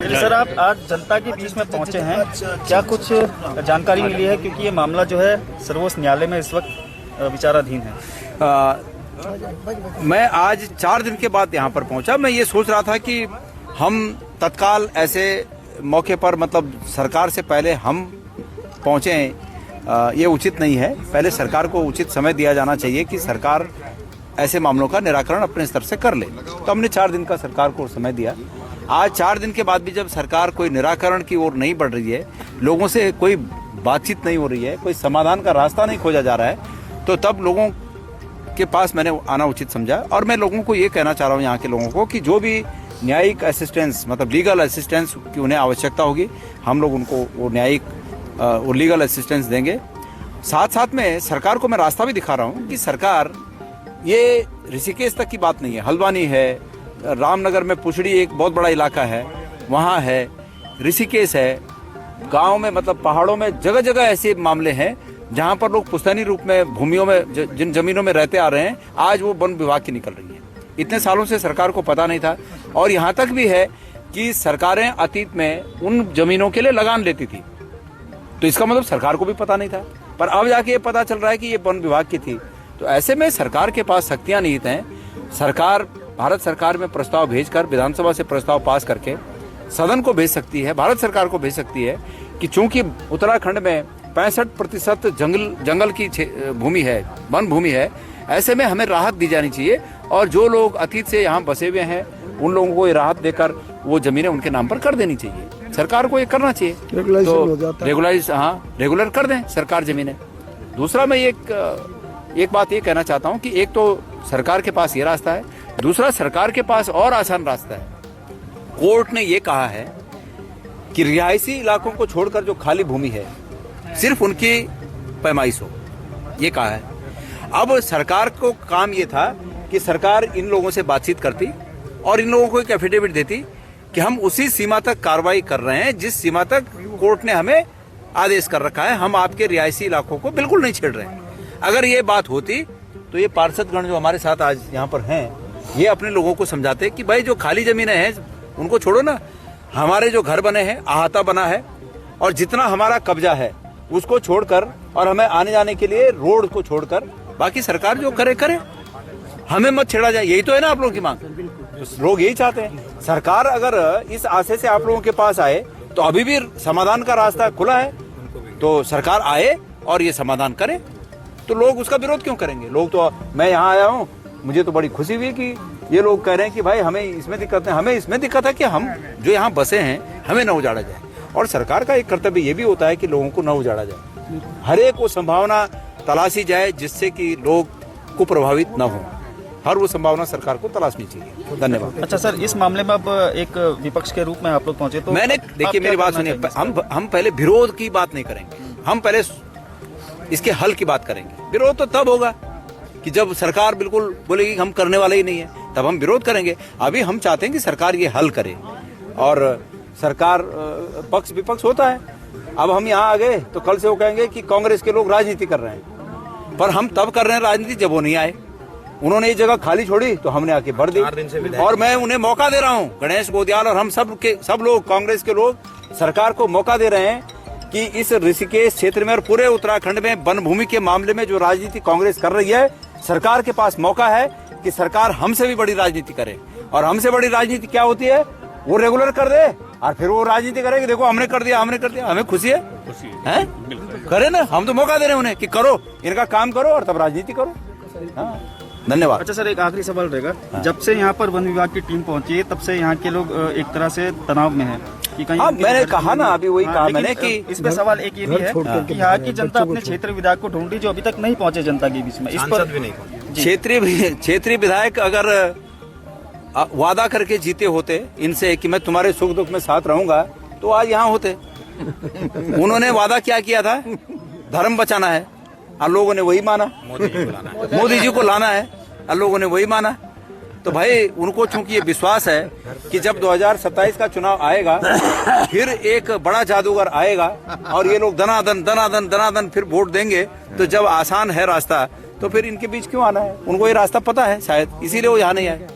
Sir, आप आज जनता के बीच में पहुंचे हैं, क्या कुछ जानकारी मिली है? क्योंकि ये मामला जो है सर्वोच्च न्यायालय में इस वक्त विचाराधीन है। मैं आज 4 दिन के बाद यहाँ पर पहुंचा। मैं ये सोच रहा था कि हम तत्काल ऐसे मौके पर मतलब सरकार से पहले हम पहुंचे, ये उचित नहीं है। पहले सरकार को उचित समय दिया जाना चाहिए कि सरकार ऐसे मामलों का निराकरण अपने स्तर से कर ले। तो हमने 4 दिन का सरकार को समय दिया। आज 4 दिन के बाद भी जब सरकार कोई निराकरण की ओर नहीं बढ़ रही है, लोगों से कोई बातचीत नहीं हो रही है, कोई समाधान का रास्ता नहीं खोजा जा रहा है, तो तब लोगों के पास मैंने आना उचित समझा। और मैं लोगों को ये कहना चाह रहा हूँ, यहाँ के लोगों को, कि जो भी न्यायिक असिस्टेंस मतलब लीगल असिस्टेंस की उन्हें आवश्यकता होगी, हम लोग उनको वो न्यायिक वो लीगल असिस्टेंस देंगे। साथ साथ में सरकार को मैं रास्ता भी दिखा रहा हूँ कि सरकार, ये ऋषिकेश तक की बात नहीं है, हल्द्वानी है, रामनगर में पुछड़ी एक बहुत बड़ा इलाका है, वहाँ है, ऋषिकेश है, गांव में मतलब पहाड़ों में जगह जगह ऐसे मामले हैं जहाँ पर लोग पुश्तैनी रूप में भूमियों में जिन जमीनों में रहते आ रहे हैं, आज वो वन विभाग की निकल रही है। इतने सालों से सरकार को पता नहीं था। और यहाँ तक भी है कि सरकारें अतीत में उन जमीनों के लिए लगान लेती थी, तो इसका मतलब सरकार को भी पता नहीं था। पर अब जाके ये पता चल रहा है कि ये वन विभाग की थी। तो ऐसे में सरकार के पास शक्तियां निहित हैं। सरकार भारत सरकार में प्रस्ताव भेजकर, विधानसभा से प्रस्ताव पास करके सदन को भेज सकती है, भारत सरकार को भेज सकती है कि चूंकि उत्तराखंड में 65% जंगल की भूमि है, वन भूमि है, ऐसे में हमें राहत दी जानी चाहिए। और जो लोग अतीत से यहाँ बसे हुए हैं, उन लोगों को ये राहत देकर वो जमीनें उनके नाम पर कर देनी चाहिए। सरकार को ये करना चाहिए, तो रेगुलर कर दें सरकार जमीनें। दूसरा, मैं एक बात ये कहना चाहता हूँ कि एक तो सरकार के पास ये रास्ता है, दूसरा सरकार के पास और आसान रास्ता है। कोर्ट ने ये कहा है कि रिहायशी इलाकों को छोड़कर जो खाली भूमि है, सिर्फ उनकी पैमाइश हो, ये कहा है। अब सरकार को काम ये था कि सरकार इन लोगों से बातचीत करती और इन लोगों को एक एफिडेविट देती कि हम उसी सीमा तक कार्रवाई कर रहे हैं जिस सीमा तक कोर्ट ने हमें आदेश कर रखा है, हम आपके रिहायशी इलाकों को बिल्कुल नहीं छेड़ रहे हैं। अगर ये बात होती तो ये पार्षदगण जो हमारे साथ आज यहाँ पर हैं, ये अपने लोगों को समझाते कि भाई जो खाली जमीनें हैं उनको छोड़ो ना, हमारे जो घर बने हैं, अहाता बना है, और जितना हमारा कब्जा है उसको छोड़कर, और हमें आने जाने के लिए रोड को छोड़कर बाकी सरकार जो करे करे, हमें मत छेड़ा जाए। यही तो है ना आप लोगों की मांग, लोग यही चाहते हैं। सरकार अगर इस आशय से आप लोगों के पास आए तो अभी भी समाधान का रास्ता खुला है, तो सरकार आए और ये समाधान करे, तो लोग उसका विरोध क्यों करेंगे? लोग तो, मैं यहाँ आया हूँ, मुझे तो बड़ी खुशी हुई कि ये लोग कह रहे हैं कि भाई हमें इसमें दिक्कत है, हमें इसमें दिक्कत है कि हम जो यहाँ बसे हैं हमें न उजाड़ा जाए। और सरकार का एक कर्तव्य ये भी होता है कि लोगों को न उजाड़ा जाए, हर एक वो संभावना तलाशी जाए जिससे कि लोग को प्रभावित न हो। हर वो संभावना सरकार को तलाशनी चाहिए। धन्यवाद। अच्छा सर, इस मामले में अब एक विपक्ष के रूप में आप लोग पहुंचे, तो मैंने, देखिए मेरी बात सुनिए, हम पहले विरोध की बात नहीं करेंगे, हम पहले इसके हल की बात करेंगे। विरोध तो तब होगा कि जब सरकार बिल्कुल बोलेगी हम करने वाले ही नहीं है, तब हम विरोध करेंगे। अभी हम चाहते हैं कि सरकार ये हल करे, और सरकार पक्ष विपक्ष होता है। अब हम यहाँ आ गए तो कल से वो कहेंगे कि कांग्रेस के लोग राजनीति कर रहे हैं, पर हम तब कर रहे हैं राजनीति जब वो नहीं आए। उन्होंने ये जगह खाली छोड़ी तो हमने आके भर दी, और मैं उन्हें मौका दे रहा हूँ, गणेश गोदियाल और हम सब लोग, कांग्रेस के लोग सरकार को मौका दे रहे हैं कि इस ऋषिकेश क्षेत्र में और पूरे उत्तराखंड में वन भूमि के मामले में जो राजनीति कांग्रेस कर रही है, सरकार के पास मौका है कि सरकार हमसे भी बड़ी राजनीति करे। और हमसे बड़ी राजनीति क्या होती है? वो रेगुलर कर दे, और फिर वो राजनीति करे कि देखो हमने कर दिया, हमें खुशी है, करे ना। हम तो मौका दे रहे हैं उन्हें कि करो, इनका काम करो और तब राजनीति करो। हाँ, धन्यवाद। अच्छा सर, एक आखिरी सवाल रहेगा। जब से यहाँ पर वन विभाग की टीम पहुंची है, तब से यहाँ के लोग एक तरह से तनाव में है कि कहीं, मैंने कहा ना, अभी वही कहा मैंने कि इसमें सवाल एक ये भी है कि यहाँ की जनता अपने क्षेत्रीय विधायक को ढूंढ रही, जो अभी तक नहीं पहुंचे जनता के बीच में। इस पर भी नहीं, क्षेत्रीय विधायक अगर वादा करके जीते होते इनसे कि मैं तुम्हारे सुख दुख में साथ रहूंगा, तो आज यहाँ होते। उन्होंने वादा क्या किया था? धर्म बचाना है, और लोगों ने वही माना। मोदी जी को लाना है, और लोगों ने वही माना। तो भाई उनको चूंकि ये विश्वास है कि जब 2027 का चुनाव आएगा, फिर एक बड़ा जादूगर आएगा और ये लोग दनादन फिर वोट देंगे, तो जब आसान है रास्ता, तो फिर इनके बीच क्यों आना है? उनको ये रास्ता पता है शायद, इसीलिए वो यहाँ नहीं आए।